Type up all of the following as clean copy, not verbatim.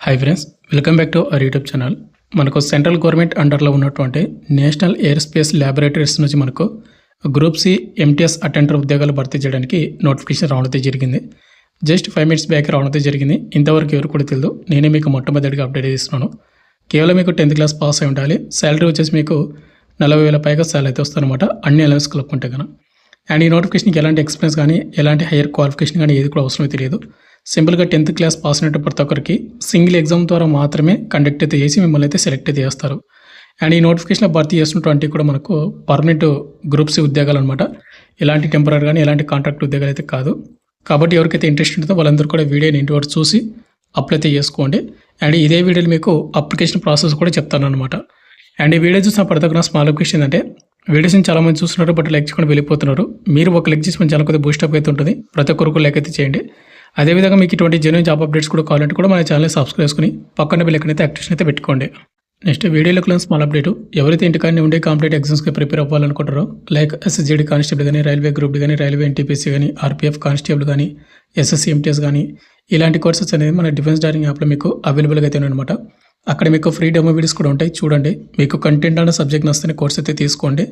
Hi friends, welcome back to our YouTube channel. మనకు central government అండర్లో ఉన్నటువంటి national air space laboratories నుంచి మనకు group C MTS attender ఉద్యోగాలు భర్తీ చేయడానికి నోటిఫికేషన్ రావడం జరిగింది. జస్ట్ 5 minutes బ్యాక్ రావడం జరిగింది. ఇంతవరకు ఎవరు కూడా తెలియదు. నేనే మీకు మొట్టమొదటిగా అప్డేట్ చేస్తున్నాను. కేవలం మీకు 10th క్లాస్ పాస్ అయి ఉండాలి. శాలరీ వచ్చేసి మీకు 40,000 పైగా శాలరీ అయితే వస్తుందన్నమాట, అన్ని అలవెన్స్ కలుపుకుంటే కనుక. అండ్ ఈ నోటిఫికేషన్కి ఎలాంటి ఎక్స్పీరియన్స్ కానీ ఎలాంటి హైయర్ క్వాలిఫికేషన్ కానీ ఏది కూడా అవసరం తెలియదు. సింపుల్గా 10th క్లాస్ పాస్ అయినట్టు ప్రతి ఒక్కరికి సింగిల్ ఎగ్జామ్ ద్వారా మాత్రమే కండక్ట్ అయితే చేసి మిమ్మల్ని అయితే సెలెక్ట్ అయితే చేస్తారు. అండ్ ఈ నోటిఫికేషన్లో భర్తీ చేస్తున్నటువంటి కూడా మనకు పర్మనెంట్ గ్రూప్స్ ఉద్యోగాలు అనమాట. ఎలాంటి టెంపరీ కానీ ఎలాంటి కాంట్రాక్ట్ ఉద్యోగాలు అయితే కాదు. కాబట్టి ఎవరికైతే ఇంట్రెస్ట్ ఉంటుందో వాళ్ళందరూ కూడా వీడియోని ఇంటి వరకు చూసి అప్లై అయితే చేసుకోండి. అండ్ ఇదే వీడియోలో మీకు అప్లికేషన్ ప్రాసెస్ కూడా చెప్తాను అనమాట. అండ్ ఈ వీడియో చూసిన ప్రతి ఒక్క స్మాల్ రిక్వెస్ట్ ఏంటంటే, వీడియోస్ని చాలా మంది చూస్తున్నారు బట్ లైక్ చేయకుండా వెళ్ళిపోతున్నారు. మీరు ఒక లైక్ చేసి చాలా కొద్దిగా బూస్టప్ అయితే ఉంటుంది. ప్రతి ఒక్కరికి లైక్ అయితే చేయండి. అదేవిధంగా మీకు ఇటువంటి జెన్యూన్ జాబ్ అప్డేట్స్ కూడా కావాలంటే కూడా మన ఛానల్ని సబ్స్క్రైబ్ చేసుకుని పక్కన బిల్ ఎక్కడైతే యాక్టివేషన్ అయితే పెట్టుకోండి. నెక్స్ట్ వీడియోలో స్మాల్ అప్డేట్, ఎవరైతే ఇంటికాన్ని ఉండే కాంపిటేటివ్ ఎగ్జామ్స్కి ప్రిపేర్ అవ్వాలనుకుంటారో లైక్ ఎస్ఎస్జీడీ కానిస్టేబుల్ కానీ, రైల్వే గ్రూప్ కానీ, రైల్వే ఎన్టీపీసీ కానీ, ఆర్పీఎఫ్ కానిస్టేబుల్ కానీ, ఎస్ఎస్సీ ఎంటీఎస్ కానీ, ఇలాంటి కోర్సెస్ అనేది మన డిఫెన్స్ డైరింగ్ యాప్లో మీకు అవైలబుల్గా అయితే ఉన్నాయన్నమాట. అక్కడ మీకు ఫ్రీ డెమో వీడియోస్ కూడా ఉంటాయి, చూడండి. మీకు కంటెంట్ అన్న సబ్జెక్ట్ నచ్చితే కోర్స్ అయితే తీసుకోండి.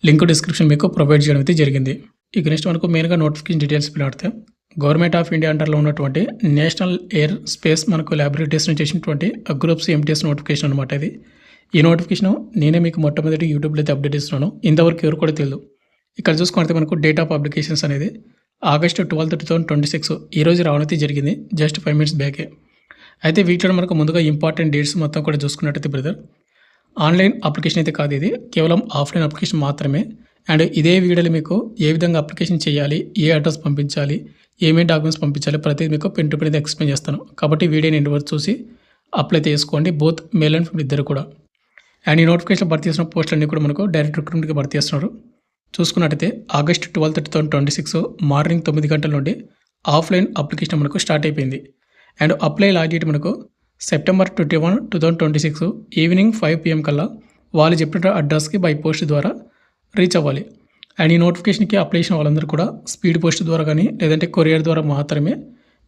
లింక్ డిస్క్రిప్షన్ మీకు ప్రొవైడ్ చేయడం అయితే జరిగింది. ఇక నెక్స్ట్ మనకు మెయిన్గా నోటిఫికేషన్ డీటెయిల్స్ పిలాడితే, గవర్నమెంట్ ఆఫ్ ఇండియా అండర్లో ఉన్నటువంటి నేషనల్ ఎయిర్ స్పేస్ మనకు ల్యాబొరేటరీస్ నుంచి చేసినటువంటి గ్రూప్స్ ఎంటీఎస్ నోటిఫికేషన్ అనమాట ఇది. ఈ నోటిఫికేషన్ నేనే మీకు మొట్టమొదటి యూట్యూబ్లో అయితే అప్డేట్ ఇస్తున్నాను. ఇంతవరకు ఎవరు కూడా తెలియదు. ఇక్కడ చూసుకుంటే మనకు డేట్ ఆఫ్ అప్లికేషన్స్ అనేది August 12, 2026 ఈ రోజు రావడం జరిగింది. Just 5 minutes బ్యాకే. అయితే వీటిలో మనకు ముందుగా ఇంపార్టెంట్ డేట్స్ మొత్తం కూడా చూసుకున్నట్టయితే బ్రదర్, ఆన్లైన్ అప్లికేషన్ అయితే కాదు, ఇది కేవలం ఆఫ్లైన్ అప్లికేషన్ మాత్రమే. అండ్ ఇదే వీడియోలో మీకు ఏ విధంగా అప్లికేషన్ చేయాలి, ఏ అడ్రస్ పంపించాలి, ఏమేమి డాక్యుమెంట్స్ పంపించాలి, ప్రతిదీ మీకు పెన్ టు పెన్ అయితే ఎక్స్ప్లెయిన్ చేస్తాను. కాబట్టి వీడియోని ఎండ్ వరకు చూసి అప్లై చేసుకోండి, బోత్ మేల్ అండ్ ఫీమేల్ ఇద్దరు కూడా. అండ్ ఈ నోటిఫికేషన్ భర్తీ చేసిన పోస్టులన్నీ కూడా మనకు డైరెక్ట్ రిక్రూట్మెంట్కి భర్తీ చేస్తున్నారు. చూసుకున్నట్టయితే August 12, 2026 మార్నింగ్ 9 గంటల నుండి ఆఫ్లైన్ అప్లికేషన్ మనకు స్టార్ట్ అయిపోయింది. అండ్ అప్లై లాస్ట్ డేట్ మనకు September 21, 2026 ఈవినింగ్ 5 PM కల్లా వాళ్ళు చెప్పిన అడ్రస్కి బై పోస్ట్ ద్వారా రీచ్ అవ్వాలి. అండ్ ఈ నోటిఫికేషన్కి అప్లై చేసిన వాళ్ళందరూ కూడా స్పీడ్ పోస్ట్ ద్వారా కానీ లేదంటే కొరియర్ ద్వారా మాత్రమే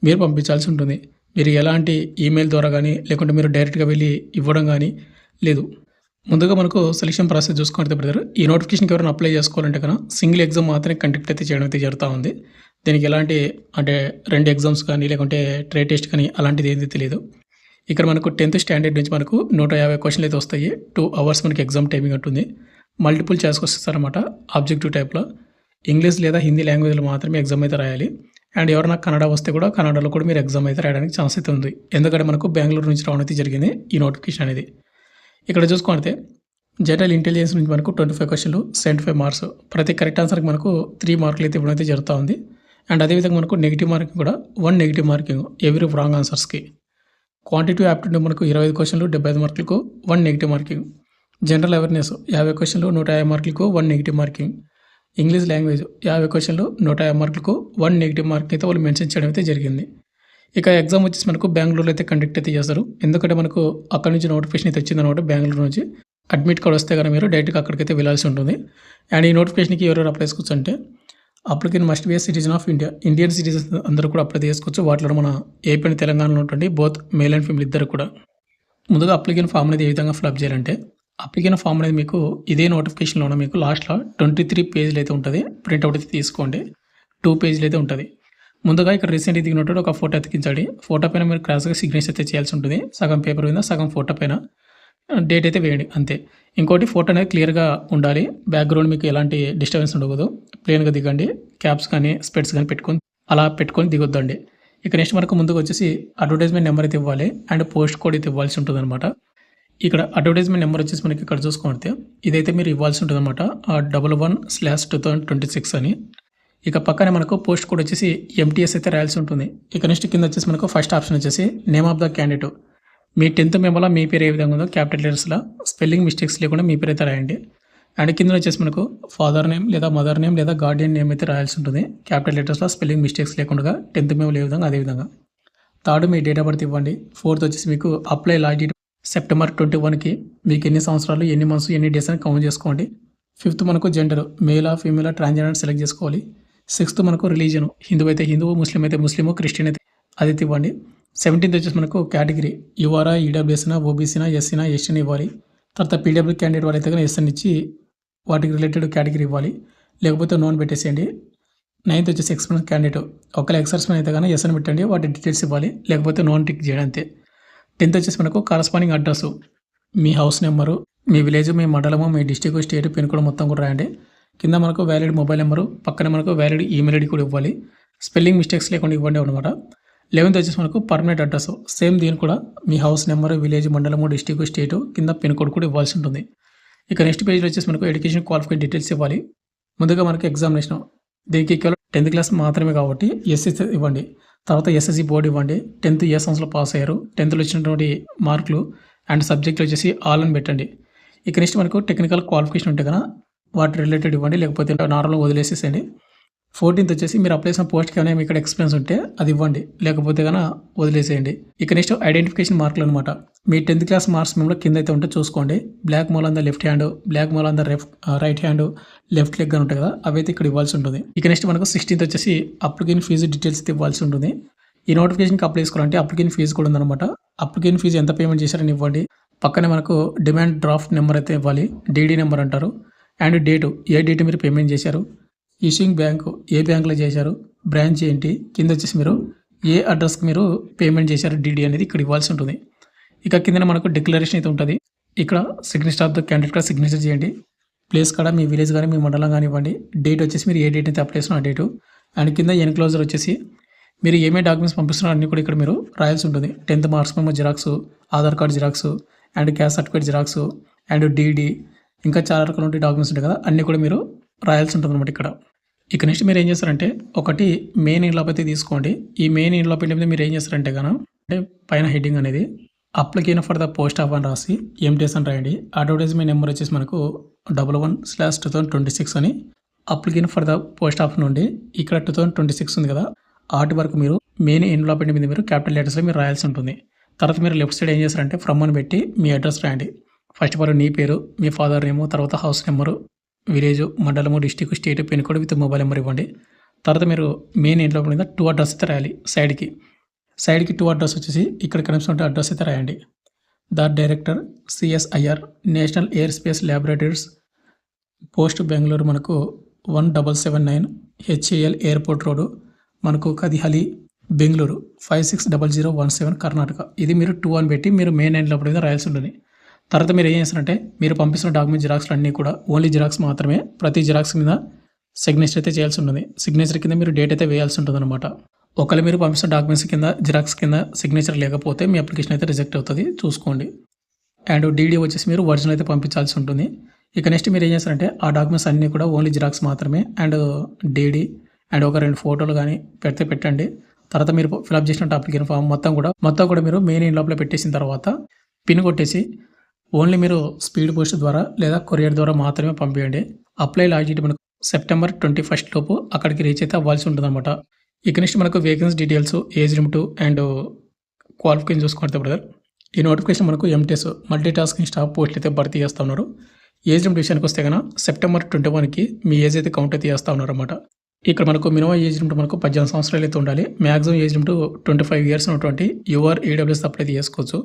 మీరు పంపించాల్సి ఉంటుంది. మీరు ఎలాంటి ఈమెయిల్ ద్వారా కానీ లేకుంటే మీరు డైరెక్ట్గా వెళ్ళి ఇవ్వడం కానీ లేదు. ముందుగా మనకు సెలక్షన్ ప్రాసెస్ చూసుకుంటే బ్రదర్, ఈ నోటిఫికేషన్కి ఎవరైనా అప్లై చేసుకోవాలంటే కన్నా సింగిల్ ఎగ్జామ్ మాత్రమే కండక్ట్ అయితే చేయడం అయితే జరుగుతూ ఉంది. దీనికి ఎలాంటి అంటే 2 ఎగ్జామ్స్ కానీ లేకుంటే ట్రేడ్ టెస్ట్ కానీ అలాంటిది ఏది తెలియదు. ఇక్కడ మనకు 10th స్టాండర్డ్ నుంచి మనకు 150 క్వశ్చన్లు అయితే వస్తాయి. 2 hours మనకి ఎగ్జామ్ టైమింగ్ ఉంటుంది. మల్టిపుల్ చాయిస్ వస్తారన్నమాట. ఆబ్జెక్టివ్ టైప్లో ఇంగ్లీష్ లేదా హిందీ లాంగ్వేజ్లో మాత్రమే ఎగ్జామ్ అయితే రాయాలి. అండ్ ఎవరైనా కన్నడ వస్తే కూడా కన్నడలో కూడా మీరు ఎగ్జామ్ అయితే రాయడానికి ఛాన్స్ అయితే ఉంది. ఎందుకంటే మనకు బెంగళూరు నుంచి రావడం అయితే జరిగింది ఈ నోటిఫికేషన్ అనేది. ఇక్కడ చూసుకుంటే జనరల్ ఇంటెలిజెన్స్ నుంచి మనకు 25 క్వశ్చన్లు 75 మార్క్స్. ప్రతి కరెక్ట్ ఆన్సర్కి మనకు 3 మార్కులు అయితే ఇవ్వడం అయితే జరుగుతూ ఉంది. అండ్ అదేవిధంగా మనకు నెగిటివ్ మార్కింగ్ కూడా 1 నెగిటివ్ మార్కింగ్ ఎవ్రీ రాంగ్ ఆన్సర్స్కి. క్వాంటిటివ్ యాప్టిట్యూడ్ మనకు 25 క్వశ్చన్లు 75 మార్కులకు 1 నెగిటివ్ మార్కింగ్. జనరల్ అవేర్నెస్ 50 క్వశ్చన్లు 150 మార్కులకు 1 నెగిటివ్ మార్కింగ్. ఇంగ్లీష్ లాంగ్వేజ్ 50 క్వశ్చన్లు 150 మార్కులకు 1 నెగిటివ్ మార్క్ అయితే వాళ్ళు మెన్షన్ చేయడం అయితే జరిగింది. ఇక ఎగ్జామ్ వచ్చేసి మనకు బెంగళూరులో అయితే కండక్ట్ అయితే చేస్తారు. ఎందుకంటే మనకు అక్కడ నుంచి నోటిఫికేషన్ అయితే వచ్చిందనమాట. బెంగళూరు నుంచి అడ్మిట్ కార్డ్ వస్తే కానీ మీరు డైరెక్ట్గా అక్కడికైతే వెళ్ళాల్సి ఉంటుంది. అండ్ ఈ నోటిఫికేషన్కి ఎవరెవరు అప్లై చేసుకోవచ్చు అంటే, applicant must be A citizen of India. Indian citizens అందరూ కూడా అప్లై చేసుకోవచ్చు. వాటిలో మన ఏపీ అండ్ తెలంగాణలో ఉంటుంది బోత్ మేల్ అండ్ ఫీమేల్ ఇద్దరు కూడా. ముందుగా అప్లికెంట్ ఫామ్ అనేది ఏ విధంగా ఫిల్అప్ చేయాలంటే, అప్లికెంట్ ఫామ్ అనేది మీకు ఇదే నోటిఫికేషన్లోనే మీకు లాస్ట్లో 23 పేజీలు అయితే ఉంటుంది. ప్రింట్అవుట్ అయితే తీసుకోండి. 2 పేజీలు అయితే ఉంటుంది. ముందుగా ఇక్కడ రీసెంట్గా దిగినట్టు ఒక ఫోటో అతికించాలి. ఫోటో పైన మీరు క్రాస్గా సిగ్నేచర్ అయితే చేయాల్సి ఉంటుంది. సగం పేపర్ మీద సగం ఫోటో పైన డేట్ అయితే వేయండి అంతే. ఇంకోటి ఫోటో అనేది క్లియర్గా ఉండాలి. బ్యాక్గ్రౌండ్ మీకు ఎలాంటి డిస్టర్బెన్స్ ఉండకూడదు. ప్లేన్గా దిగండి. క్యాప్స్ కానీ స్పెట్స్ కానీ పెట్టుకొని దిగొద్దండి. ఇక నెక్స్ట్ మనకు ముందుకు వచ్చేసి అడ్వర్టైజ్మెంట్ నెంబర్ అయితే ఇవ్వాలి అండ్ పోస్ట్ కోడ్ అయితే ఇవ్వాల్సి ఉంటుంది అనమాట. ఇక్కడ అడ్వర్టైజ్మెంట్ నెంబర్ వచ్చేసి మనకి ఇక్కడ చూసుకుంటే ఇదైతే మీరు ఇవ్వాల్సి ఉంటుంది అనమాట. 11/2026 అని. ఇక పక్కనే మనకు పోస్ట్ కోడ్ వచ్చేసి ఎంటీఎస్ అయితే రాయాల్సి ఉంటుంది. ఇక నెక్స్ట్ కింద వచ్చేసి మనకు ఫస్ట్ ఆప్షన్ వచ్చేసి name of the candidate. Me 10th మెమోలో మీ పేరు ఏ విధంగా ఉందో క్యాపిటల్ లెటర్స్లో స్పెల్లింగ్ మిస్టేక్స్ లేకుండా మీ పేరు అయితే రాయండి. అండ్ కింద వచ్చేసి మనకు ఫాదర్ నేమ్ లేదా మదర్ నేమ్ లేదా గార్డియన్ నేమ్ అయితే రాయాల్సి ఉంటుంది. క్యాపిటల్ లెటర్స్లో స్పెల్లింగ్ మిస్టేక్స్ లేకుండా 10th మెమోలో ఏ విధంగా అదే విధంగా. 3rd me date of birth ఇవ్వండి. 4th వచ్చేసి మీకు అప్లై లాస్ట్ డేట్ September 21కి మీకు ఎన్ని సంవత్సరాలు ఎన్ని మంత్స్ ఎన్ని డేస్ అని కౌంట్ చేసుకోండి. 5th మనకు జెండర్ మేలా ఫీమేలా ట్రాన్స్జెండర్ సెలెక్ట్ చేసుకోవాలి. 6th మనకు రిలీజన్ హిందూ అయితే హిందువు, ముస్లిం అయితే ముస్లిము, క్రిస్టియన్ అయితే అది ఇవ్వండి. 17th వచ్చేసి మనకు కేటగిరీ యూఆర్ఆ, ఈడబ్ల్యూఎస్నా, ఓబీసీనా, ఎస్సీనా, ఎస్టీని ఇవ్వాలి. తర్వాత పీడబ్ల్యూ క్యాండిడేట్ వాళ్ళైతే కానీ ఎస్ఎన్ ఇచ్చి వాటికి రిలేటెడ్ కేటగిరీ ఇవ్వాలి, లేకపోతే నోన్ పెట్టేసేయండి. 9th వచ్చేసి ఎక్స్పీరియన్స్ క్యాండిడేట్ ఒకవేళ ఎక్సర్స్మెన్ అయితే కానీ ఎస్ఎన్ పెట్టండి, వాటి డీటెయిల్స్ ఇవ్వాలి, లేకపోతే నోన్ టిక్ చేయండి అంతే. 10th వచ్చేసి మనకు కరస్పాండింగ్ అడ్రస్, మీ హౌస్ నెంబరు, మీ విలేజ్, మీ మండలము, మీ డిస్టిక్, స్టేట్, పిన్ కోడ్ మొత్తం కూడా రాయండి. కింద మనకు వ్యాలిడ్ మొబైల్ నెంబరు, పక్కన మనకు వ్యాలిడ్ ఈమెయిల్ ఐడి కూడా ఇవ్వాలి. స్పెల్లింగ్ మిస్టేక్స్ లేకుండా ఇవ్వండి అనమాట. 11th వచ్చేసి మనకు పర్మనెంట్ అడ్రస్, సేమ్ దీని కూడా మీ హౌస్ నెంబరు, విలేజ్, మండలము, డిస్టిక్, స్టేట్, కింద పిన్ కోడ్ కూడా ఇవ్వాల్సి ఉంటుంది. ఇక నెక్స్ట్ పేజ్లో వచ్చేసి మనకు ఎడ్యుకేషన్ క్వాలిఫికేషన్ డీటెయిల్స్ ఇవ్వాలి. ముందుగా మనకు ఎగ్జామినేషన్, దీనికి కేవలం 10th క్లాస్ మాత్రమే కాబట్టి ఎస్ఎస్సి ఇవ్వండి. తర్వాత ఎస్ఎస్సి బోర్డు ఇవ్వండి. 10th ఏ సంవత్సరంలో పాస్ అయ్యారు, 10thలో వచ్చినటువంటి మార్కులు అండ్ సబ్జెక్టులు వచ్చేసి ఆల్ అని పెట్టండి. ఇక నెక్స్ట్ మనకు టెక్నికల్ క్వాలిఫికేషన్ ఉంటే కదా వాటి రిలేటెడ్ ఇవ్వండి, లేకపోతే నార్మల్గా వదిలేసేసేయండి. 14th వచ్చేసి మీరు అప్లై చేసిన పోస్ట్కి ఏమైనా ఇక్కడ ఎక్స్పీరియన్స్ ఉంటే అది ఇవ్వండి, లేకపోతే కన్నా వదిలేసేయండి. ఇక నెక్స్ట్ ఐడెంటిఫికేషన్ మార్కులు అనమాట. మీ 10th క్లాస్ మార్క్స్ మేము కింద అయితే ఉంటే చూసుకోండి. Black mole on the left hand, black mole on the right hand, left leg అని ఉంటాయి కదా, అవైతే ఇక్కడ ఇవ్వాల్సి ఉంటుంది. ఇక నెక్స్ట్ మనకు 16th వచ్చేసి అప్లికేషన్ ఫీజు డీటెయిల్స్ అయితే ఇవ్వాల్సి ఉంటుంది. ఈ నోటిఫికేషన్కి అప్లై చేసుకోవాలంటే అప్లికేషన్ ఫీజు కూడా ఉందన్నమాట. అప్లికేషన్ ఫీజు ఎంత పేమెంట్ చేశారని ఇవ్వండి. పక్కనే మనకు డిమాండ్ డ్రాఫ్ట్ నెంబర్ అయితే ఇవ్వాలి, డీడీ నెంబర్ అంటారు. అండ్ డేటు, ఏ డేట్ మీరు పేమెంట్ చేశారు, ఇష్యూయింగ్ బ్యాంకు ఏ బ్యాంకులో చేశారు, బ్రాంచ్ ఏంటి, కింద వచ్చేసి మీరు ఏ అడ్రస్కి మీరు పేమెంట్ చేశారు డీడీ అనేది ఇక్కడ ఇవ్వాల్సి ఉంటుంది. ఇక కింద మనకు డిక్లరేషన్ అయితే ఉంటుంది. ఇక్కడ సిగ్నేచర్ ఆఫ్ ద క్యాండిడేట్ కూడా సిగ్నేచర్ చేయండి. ప్లేస్ కూడా మీ విలేజ్ కానీ మీ మండలం కానీ ఇవ్వండి. డేట్ వచ్చేసి మీరు ఏ డేట్ అయితే అప్లై చేసిన ఆ డేటు. అండ్ కింద ఎన్క్లోజర్ వచ్చేసి మీరు ఏమేమి డాక్యుమెంట్స్ పంపిస్తున్నారో అన్నీ కూడా ఇక్కడ మీరు రాయాల్సి ఉంటుంది. 10th మార్క్స్ మేము xerox, Aadhaar card xerox, and caste certificate xerox, and DD, ఇంకా చాలా రకాల డాక్యుమెంట్స్ ఉంటాయి కదా, అన్నీ కూడా మీరు రాయాల్సి ఉంటుంది అనమాట ఇక్కడ. ఇక నెక్స్ట్ మీరు ఏం చేస్తారంటే ఒకటి మెయిన్ ఇన్లాప్ అయితే తీసుకోండి. ఈ మెయిన్ ఇన్లాప్ మీద మీరు ఏం చేస్తారంటే కనుక అంటే పైన హెడ్డింగ్ అనేది application for the post of అని రాసి ఎంటీఎస్ అని రాయండి. అడ్వర్టైజ్మెంట్ నెంబర్ వచ్చేసి మనకు 11/2026 అని. Application for the post of నుండి ఇక్కడ 2026 ఉంది కదా, ఆటి వరకు మీరు మెయిన్ ఇన్లాప్ మీద మీరు క్యాపిటల్ లెటర్స్లో మీరు రాయాల్సి ఉంటుంది. తర్వాత మీరు లెఫ్ట్ సైడ్ ఏం చేస్తారంటే ఫ్రమ్ అని పెట్టి మీ అడ్రస్ రాయండి. ఫస్ట్ ఆఫ్ ఆల్ నీ పేరు, మీ ఫాదర్ నేము, తర్వాత హౌస్ నెంబరు, విలేజ్, మండలము, district, state, pin code with mobile number ఇవ్వండి. తర్వాత మీరు మెయిన్ ఇంట్లో మీద 2 అడ్రస్ అయితే రాయాలి. సైడ్కి 2 అడ్రస్ వచ్చేసి ఇక్కడ కనిపిస్తున్న అడ్రస్ అయితే రాయండి. The director CSIR national air space laboratories, post Bengaluru మనకు 1779 HAL ఎయిర్పోర్ట్ రోడ్, మనకు కదిహలి, బెంగళూరు 560017 కర్ణాటక. ఇది మీరు 2 అని పెట్టి మీరు మెయిన్ ఇంట్లో మీద రాయాల్సి ఉంటుంది. తర్వాత మీరు ఏం చేస్తారంటే మీరు పంపిస్తున్న డాక్యుమెంట్ జిరాక్స్లు అన్నీ కూడా ఓన్లీ జిరాక్స్ మాత్రమే, ప్రతి జిరాక్స్ మీద సిగ్నేచర్ అయితే చేయాల్సి ఉంటుంది. సిగ్నేచర్ కింద మీరు డేట్ అయితే వేయాల్సి ఉంటుంది అనమాట. ఒకవేళ మీరు పంపిస్తున్న డాక్యుమెంట్స్ కింద జిరాక్స్ కింద సిగ్నేచర్ లేకపోతే మీ అప్లికేషన్ అయితే రిజెక్ట్ అవుతుంది, చూసుకోండి. అండ్ డీడీ వచ్చేసి మీరు ఒరిజినల్ అయితే పంపించాల్సి ఉంటుంది. ఇక నెక్స్ట్ మీరు ఏం చేస్తారంటే ఆ డాక్యుమెంట్స్ అన్నీ కూడా ఓన్లీ జిరాక్స్ మాత్రమే, అండ్ డీడీ అండ్ ఒక 2 ఫోటోలు కానీ పెడితే పెట్టండి. తర్వాత మీరు ఫిలప్ చేసిన అప్లికేషన్ ఫామ్ మొత్తం కూడా మీరు మెయిన్ ఇన్లాప్లో పెట్టేసిన తర్వాత పిన్ కొట్టేసి ఓన్లీ మీరు స్పీడ్ పోస్ట్ ద్వారా లేదా కొరియర్ ద్వారా మాత్రమే పంపించండి. అప్లై లాస్ట్ డేట్ మనకు September 21 లోపు అక్కడికి రీచ్ అయితే అవ్వాల్సి ఉంటుంది అనమాట. ఇక నెక్స్ట్ మనకు vacancy details, age limit and qualification చూసుకుంటే బ్రదర్, ఈ నోటిఫికేషన్ మనకు ఎంటీఎస్ మల్టీ టాస్కింగ్ స్టాఫ్ పోస్టులు అయితే భర్తీ చేస్తూ ఉన్నారు. ఏజ్ లిమిట్ విషయానికి వస్తే కనుక September 21కి మీ ఏజ్ అయితే కౌంట్ అయితే చేస్తూ ఉన్నారు అనమాట. ఇక్కడ మనకు మినిమం ఏజ్ లిమిట్ మనకు 18 సంవత్సరాలు అయితే ఉండాలి. మ్యాక్సిమం ఏజ్ లిమిట్ 25 ఇయర్స్ ఉన్నటువంటి యువర్ ఈడబ్ల్యూఎస్ అప్లై చేసుకోవచ్చు.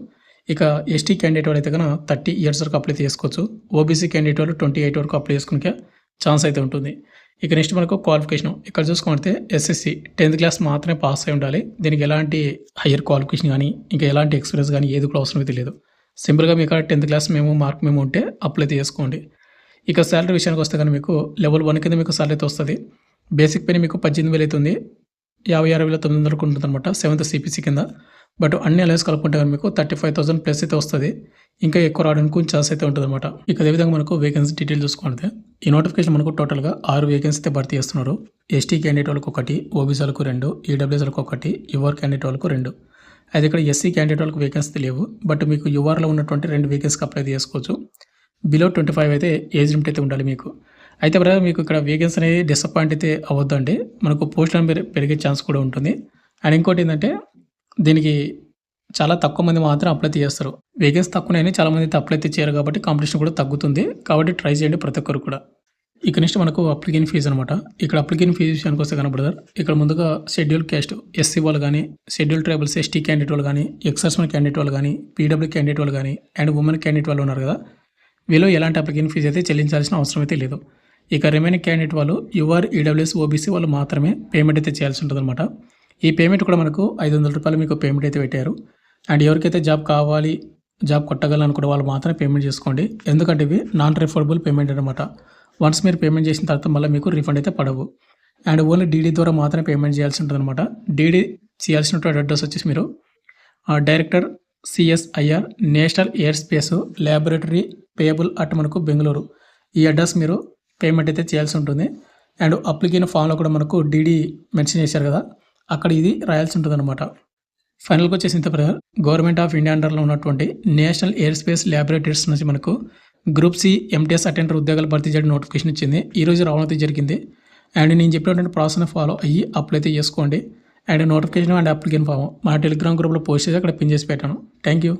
ఇక ఎస్టీ క్యాండిడేట్ వాళ్ళు అయితే కనుక 30 ఇయర్స్ వరకు అప్లై చేసుకోవచ్చు. ఓబీసీ క్యాండిడేట్ వాళ్ళు 28 వరకు అప్లై చేసుకునే ఛాన్స్ అయితే ఉంటుంది. ఇక నెక్స్ట్ మనకు క్వాలిఫికేషన్ ఇక్కడ చూసుకుంటే ఎస్ఎస్సి 10th క్లాస్ మాత్రమే పాస్ అయి ఉండాలి. దీనికి ఎలాంటి హయ్యర్ క్వాలిఫికేషన్ కానీ ఇంకా ఎలాంటి ఎక్స్పీరియన్స్ కానీ ఏది కూడా అవసరం అయితే లేదు. సింపుల్గా మీకు 10th క్లాస్ మార్క్ మేము ఉంటే అప్లై చేసుకోండి. ఇక శాలరీ విషయానికి వస్తే కానీ మీకు లెవెల్ 1 కింద మీకు శాలరీ అయితే వస్తుంది. బేసిక్ పే మీకు 18,000 అవుతుంది, 56,900 ఉంటుంది అనమాట 7th CPC కింద. బట్ అన్ని అలైన్స్ కలుపుకుంటే కానీ మీకు 35,000 ప్లస్ అయితే వస్తుంది. ఇంకా ఎక్కువ రావడానికి కొంచెం ఛాన్స్ అయితే ఉంటుంది అనమాట. ఇక అదేవిధంగా మనకు వేకెన్సీ డీటెయిల్ చూసుకుంటే ఈ నోటిఫికేషన్ మనకు టోటల్గా 6 వేకెన్సీ అయితే భర్తీ చేస్తున్నారు. ఎస్టీ క్యాండిడేట్ వాళ్ళకు 1, ఓబీసీ వాళ్ళకు 2, ఈడబ్ల్యూఎస్ వాళ్ళకు 1, యువర్ క్యాండిడేట్ వాళ్ళకు 2. అయితే ఇక్కడ ఎస్సీ క్యాండిడేట్ వాళ్ళకు వేకెన్సీ లేవు, బట్ మీకు యువర్లో ఉన్నటువంటి 2 వేకెన్సీకి అప్లై చేసుకోవచ్చు. బిలో 25 అయితే ఏజ్ లిమిట్ అయితే ఉండాలి మీకు. అయితే బ్రదర్ మీకు ఇక్కడ వేకెన్సీ అనేది డిసప్పాయింట్ అయితే అవ్వద్దండి, మనకు పోస్టులను పెరిగే ఛాన్స్ కూడా ఉంటుంది. అండ్ ఇంకోటి ఏంటంటే దీనికి చాలా తక్కువ మంది మాత్రం అప్లై చేస్తారు. వేకెన్సీ తక్కువనే చాలామంది అయితే అప్లై చేయరు కాబట్టి కాంపిటీషన్ కూడా తగ్గుతుంది. కాబట్టి ట్రై చేయండి ప్రతి ఒక్కరు కూడా. ఇక నెక్స్ట్ మనకు అప్లికేషన్ ఫీజు అనమాట. ఇక్కడ అప్లికేషన్ ఫీజు విషయానికి వస్తే కనుక బ్రదర్, ఇక్కడ ముందుగా షెడ్యూల్ క్యాస్ట్ ఎస్సీ వాళ్ళు కానీ, షెడ్యూల్ ట్రైబల్స్ ఎస్టీ క్యాండిడేట్ వాళ్ళు కానీ, ఎక్సర్సన్ క్యాండిడేట్ వాళ్ళు కానీ, పీడబ్ల్యూ క్యాండిడేట్ వాళ్ళు కానీ అండ్ ఉమెన్ క్యాండిడేట్ వాళ్ళు ఉన్నారు కదా, వీళ్ళు ఎలాంటి అప్లికేషన్ ఫీజు అయితే చెల్లించాల్సిన అవసరం అయితే లేదు. ఇక రిమైనింగ్ క్యాండిడేట్ వాళ్ళు యూఆర్, ఈడబ్ల్యూఎస్, ఓబీసీ వాళ్ళు మాత్రమే పేమెంట్ అయితే చేయాల్సి ఉంటుంది అనమాట. ఈ పేమెంట్ కూడా మనకు 500 రూపాయలు మీకు పేమెంట్ అయితే పెట్టారు. అండ్ ఎవరికైతే జాబ్ కావాలి, జాబ్ కొట్టగలనుకునే వాళ్ళు మాత్రమే పేమెంట్ చేసుకోండి. ఎందుకంటే ఇవి నాన్ రిఫండబుల్ పేమెంట్ అనమాట. వన్స్ మీరు పేమెంట్ చేసిన తర్వాత మళ్ళీ మీకు రీఫండ్ అయితే పడవు. అండ్ ఓన్లీ డీడీ ద్వారా మాత్రమే పేమెంట్ చేయాల్సి ఉంటుంది అనమాట. డీడీ చేయాల్సినటువంటి అడ్రస్ వచ్చేసి మీరు director CSIR national air space laboratory payable at మనకు బెంగళూరు, ఈ అడ్రస్ మీరు పేమెంట్ అయితే చేయాల్సి ఉంటుంది. అండ్ అప్లికేషన్ ఫామ్లో కూడా మనకు డీడీ మెన్షన్ చేశారు కదా, అక్కడ ఇది రాయాల్సి ఉంటుంది అనమాట. ఫైనల్గా వచ్చేసి ఇంత ప్రకారం గవర్నమెంట్ ఆఫ్ ఇండియా అండర్లో ఉన్నటువంటి నేషనల్ ఎయిర్ స్పేస్ ల్యాబొరేటరీస్ నుంచి మనకు గ్రూప్ సి ఎంటీఎస్ అటెండర్ ఉద్యోగాలు భర్తీ చేయడం నోటిఫికేషన్ ఇచ్చింది. ఈరోజు రావడం అయితే జరిగింది. అండ్ నేను చెప్పినటువంటి ప్రాసెస్ ఫాలో అయ్యి అప్లై అయితే చేసుకోండి. And notification and application form మా టెలిగ్రామ్ గ్రూప్లో పోస్ట్ చేసి అక్కడ పిన్ చేసి పెట్టాను. Thank you.